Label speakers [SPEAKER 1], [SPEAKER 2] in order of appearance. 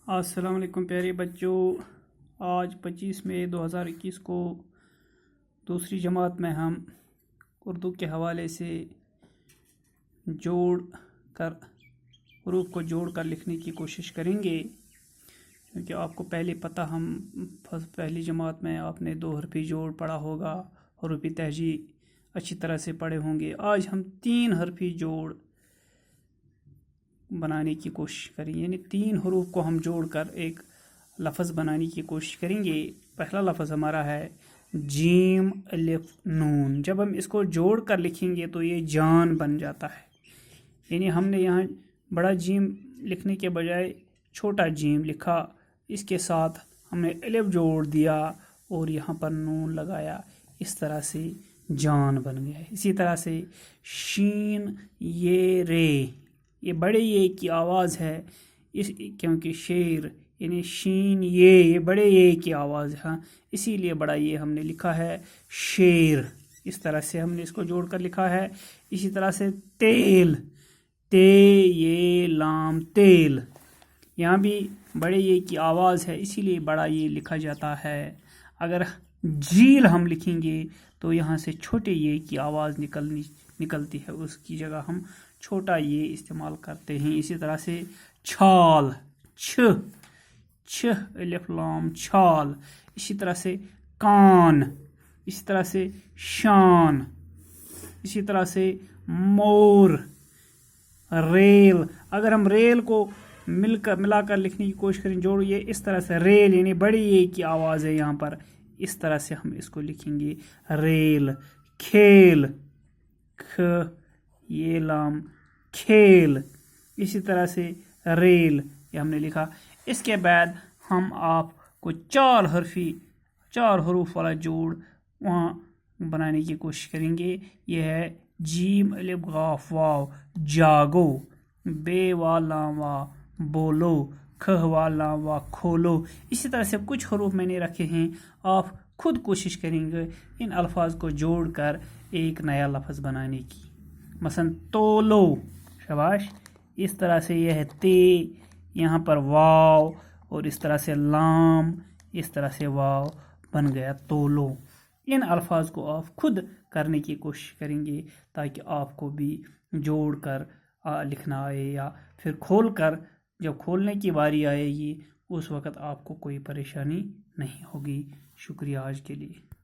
[SPEAKER 1] السلام علیکم پیارے بچوں، آج 25 مئی 2021 کو دوسری جماعت میں ہم اردو کے حوالے سے جوڑ کر حروف کو جوڑ کر لکھنے کی کوشش کریں گے، کیونکہ آپ کو پہلے پتہ ہم پہلی جماعت میں آپ نے 2 حرفی جوڑ پڑھا ہوگا، حروف تہجی اچھی طرح سے پڑھے ہوں گے۔ آج ہم 3 حرفی جوڑ بنانے کی کوشش کریں گے، یعنی 3 حروف کو ہم جوڑ کر ایک لفظ بنانے کی کوشش کریں گے۔ پہلا لفظ ہمارا ہے جیم الف نون۔ جب ہم اس کو جوڑ کر لکھیں گے تو یہ جان بن جاتا ہے، یعنی ہم نے یہاں بڑا جیم لکھنے کے بجائے چھوٹا جیم لکھا، اس کے ساتھ ہم نے الف جوڑ دیا اور یہاں پر نون لگایا، اس طرح سے جان بن گیا۔ اسی طرح سے شین یہ رے، یہ بڑے یہ کی آواز ہے، کیونکہ شیر یعنی شین یہ بڑے یہ کی آواز ہے، اسی لیے بڑا یہ ہم نے لکھا ہے شیر۔ اس طرح سے ہم نے اس کو جوڑ کر لکھا ہے۔ اسی طرح سے تیل، تے یہ لام تیل، یہاں بھی بڑے یہ کی آواز ہے، اسی لیے بڑا یہ لکھا جاتا ہے۔ اگر جھیل ہم لکھیں گے تو یہاں سے چھوٹے یہ کی آواز نکلتی ہے، اس کی جگہ ہم چھوٹا یہ استعمال کرتے ہیں۔ اسی طرح سے چھال، چھ الف لام چھال۔ اسی طرح سے کان، اسی طرح سے شان، اسی طرح سے مور، ریل۔ اگر ہم ریل کو ملا کر لکھنے کی کوشش کریں جوڑ، یہ اس طرح سے ریل یعنی بڑی یہ کی آواز ہے یہاں پر، اس طرح سے ہم اس کو لکھیں گے ریل۔ کھیل، کھ یہ لام کھیل، اسی طرح سے ریل، یہ ہم نے لکھا۔ اس کے بعد ہم آپ کو 4 حروف والا جوڑ وہاں بنانے کی کوشش کریں گے۔ یہ ہے جیم الف غاف واو جاگو، بے وا لام وا بولو، کھ وا لام وا کھولو۔ اسی طرح سے کچھ حروف میں نے رکھے ہیں، آپ خود کوشش کریں گے ان الفاظ کو جوڑ کر ایک نیا لفظ بنانے کی۔ مثلا تولو، شاباش۔ اس طرح سے یہ ہے تے، یہاں پر واو، اور اس طرح سے لام، اس طرح سے واو بن گیا تولو۔ ان الفاظ کو آپ خود کرنے کی کوشش کریں گے تاکہ آپ کو بھی جوڑ کر لکھنا آئے، یا پھر کھول کر جب کھولنے کی باری آئے گی اس وقت آپ کو کوئی پریشانی نہیں ہوگی۔ شکریہ آج کے لیے۔